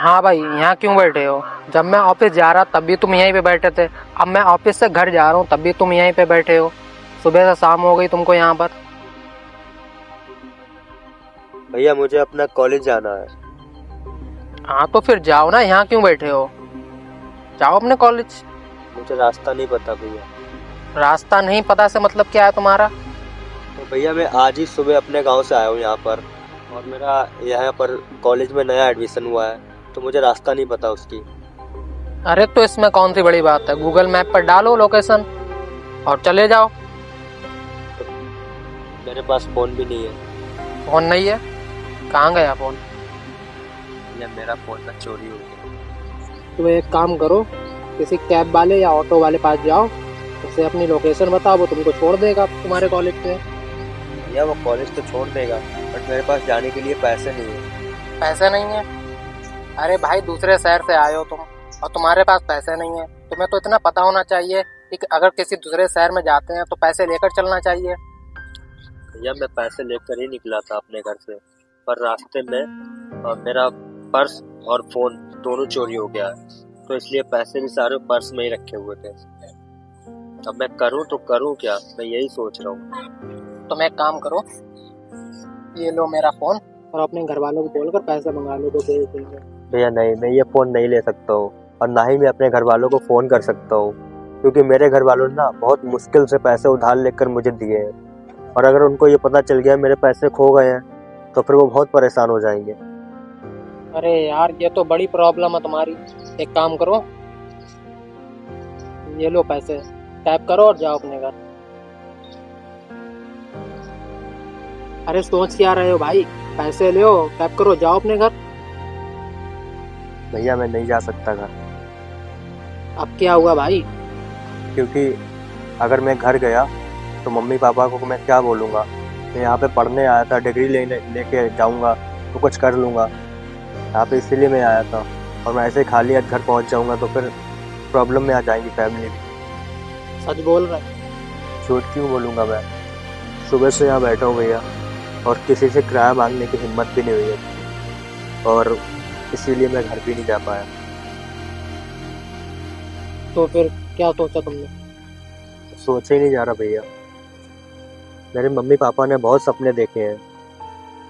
हाँ भाई, यहाँ क्यों बैठे हो? जब मैं ऑफिस जा रहा तब भी तुम यहीं पे बैठे थे। अब मैं ऑफिस से घर जा रहा हूँ तब भी तुम यहीं पे बैठे हो। सुबह से शाम हो गई तुमको यहाँ पर। भैया मुझे अपना कॉलेज जाना है। हाँ तो फिर जाओ ना, यहाँ क्यों बैठे हो? जाओ अपने कॉलेज। मुझे रास्ता नहीं पता भैया। रास्ता नहीं पता से मतलब क्या है तुम्हारा? तो भैया मैं आज ही सुबह अपने गांव से आया हूँ यहाँ पर, और मेरा यहाँ पर कॉलेज में नया एडमिशन हुआ है, तो मुझे रास्ता नहीं पता उसकी। अरे तो इसमें कौन सी बड़ी बात है, गूगल मैप पर डालो लोकेशन और चले जाओ। तो मेरे पास फ़ोन भी नहीं है। फोन नहीं है? कहाँ गया फोन? भैया मेरा फ़ोन ना चोरी हो गया। तुम एक काम करो, किसी कैब वाले या ऑटो वाले पास जाओ, उसे अपनी लोकेशन बताओ, वो तुमको छोड़ देगा तुम्हारे कॉलेज पे। भैया वो कॉलेज तो छोड़ देगा, बट मेरे पास जाने के लिए पैसे नहीं है। पैसे नहीं है? अरे भाई, दूसरे शहर से आए हो तुम और तुम्हारे पास पैसे नहीं है? तुम्हें तो इतना पता होना चाहिए कि अगर किसी दूसरे शहर में जाते हैं तो पैसे लेकर चलना चाहिए। भैया मैं पैसे लेकर ही निकला था अपने घर से, पर रास्ते में मेरा पर्स और फ़ोन दोनों चोरी हो गया है, तो इसलिए पैसे भी सारे पर्स में ही रखे हुए थे। अब मैं करूँ तो करूँ क्या, मैं यही सोच रहा हूँ। तुम एक काम करो, ये लो मेरा फोन और अपने घर वालों को बोलकर पैसे मंगा लो, तो भेज देंगे। भैया नहीं, मैं ये फ़ोन नहीं ले सकता हूँ, और ना ही मैं अपने घर वालों को फ़ोन कर सकता हूँ, क्योंकि मेरे घर वालों ने ना बहुत मुश्किल से पैसे उधार लेकर मुझे दिए हैं, और अगर उनको ये पता चल गया मेरे पैसे खो गए हैं तो फिर वो बहुत परेशान हो जाएंगे। अरे यार, ये तो बड़ी प्रॉब्लम है तुम्हारी। एक काम करो, ये लो पैसे, टाइप करो और जाओ अपने घर। अरे सोच क्या रहे हो भाई, पैसे ले, टाइप करो, जाओ अपने घर। भैया मैं नहीं जा सकता घर, अब क्या हुआ भाई? क्योंकि अगर मैं घर गया तो मम्मी पापा को मैं क्या बोलूँगा। मैं यहाँ पे पढ़ने आया था, डिग्री लेके जाऊँगा तो कुछ कर लूँगा, यहाँ पे इसीलिए मैं आया था, और मैं ऐसे ही खाली हाथ घर पहुँच जाऊँगा तो फिर प्रॉब्लम में आ जाएंगी फैमिली। सच बोल रहे? झूठ क्यों बोलूँगा मैं? सुबह से यहाँ बैठा हूँ भैया, और किसी से किराया मांगने की हिम्मत भी नहीं हुई है, और इसीलिए मैं घर भी नहीं जा पाया। तो फिर क्या सोचा तुमने? सोचा ही नहीं जा रहा भैया। मेरे मम्मी पापा ने बहुत सपने देखे हैं,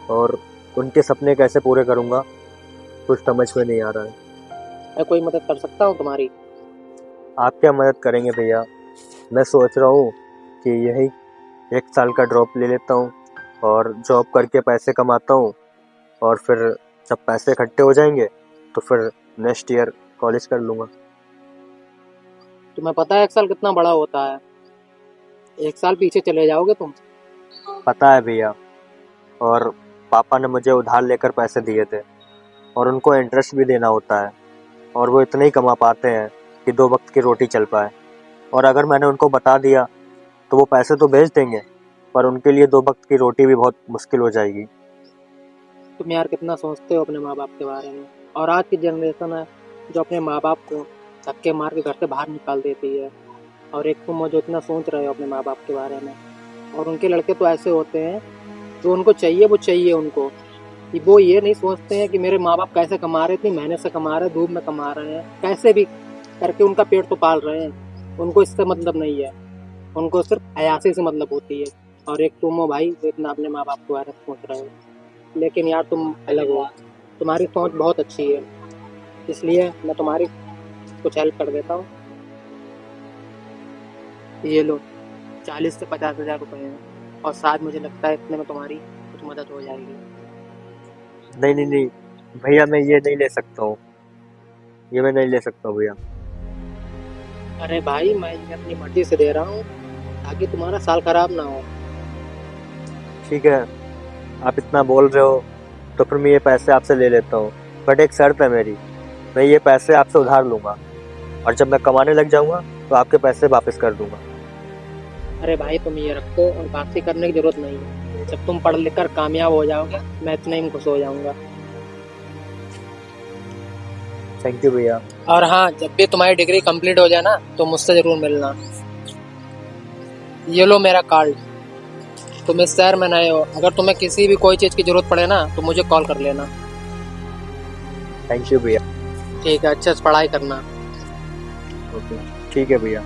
और उनके सपने कैसे पूरे करूँगा कुछ समझ में नहीं आ रहा है। मैं कोई मदद कर सकता हूँ तुम्हारी? आप क्या मदद करेंगे भैया? मैं सोच रहा हूँ कि यही 1 साल का ड्रॉप ले लेता हूँ और जॉब करके पैसे कमाता हूँ, और फिर जब पैसे इकट्ठे हो जाएंगे तो फिर नेक्स्ट ईयर कॉलेज कर लूँगा। तुम्हें पता है 1 साल कितना बड़ा होता है? 1 साल पीछे चले जाओगे तुम। पता है भैया, और पापा ने मुझे उधार लेकर पैसे दिए थे, और उनको इंटरेस्ट भी देना होता है, और वो इतने ही कमा पाते हैं कि 2 वक्त की रोटी चल पाए। और अगर मैंने उनको बता दिया तो वो पैसे तो भेज देंगे, पर उनके लिए 2 वक्त की रोटी भी बहुत मुश्किल हो जाएगी। तुम यार कितना सोचते हो अपने माँ बाप के बारे में, और आज की जनरेशन है जो अपने माँ बाप को धक्के मार के घर से बाहर निकाल देती है, और एक तुम हो जो इतना सोच रहे हो अपने माँ बाप के बारे में। और उनके लड़के तो ऐसे होते हैं, जो उनको चाहिए वो चाहिए उनको, कि वो ये नहीं सोचते हैं कि मेरे माँ बाप कैसे कमा रहे, इतनी मेहनत से कमा रहे, धूप में कमा रहे हैं, कैसे भी करके उनका पेट तो पाल रहे हैं। उनको इससे मतलब नहीं है, उनको सिर्फ अयासी से मतलब होती है। और एक तुम हो भाई जो इतना अपने माँ बाप के बारे में सोच रहे हो, लेकिन यार तुम अलग हो, तुम्हारी सोच बहुत अच्छी है, इसलिए मैं तुम्हारी कुछ हेल्प कर देता हूँ। ये लो, 40 से 50 हज़ार रुपये हैं, और साथ मुझे लगता है इतने में तुम्हारी कुछ मदद हो जाएगी। नहीं नहीं नहीं भैया, मैं ये नहीं ले सकता हूँ, ये मैं नहीं ले सकता हूँ भैया। अरे भाई, मैं ये अपनी मर्जी से दे रहा हूँ ताकि तुम्हारा साल खराब ना हो। ठीक है, आप इतना बोल रहे हो तो फिर मैं ये पैसे आपसे ले लेता हूँ, बट एक शर्त है मेरी। मैं ये पैसे आपसे उधार लूँगा, और जब मैं कमाने लग जाऊँगा तो आपके पैसे वापस कर दूँगा। अरे भाई, तुम ये रखो, और वापसी करने की जरूरत नहीं है। जब तुम पढ़ लिख कर कामयाब हो जाओगे, मैं इतना ही खुश हो जाऊंगा। थैंक यू भैया। और हाँ, जब भी तुम्हारी डिग्री कंप्लीट हो जाए ना तो मुझसे जरूर मिलना। ये लो मेरा कार्ड, तुम इस शहर में नए हो, अगर तुम्हें किसी भी कोई चीज़ की जरूरत पड़े ना तो मुझे कॉल कर लेना। थैंक यू भैया। ठीक है, अच्छे से पढ़ाई करना। ओके, ठीक है भैया।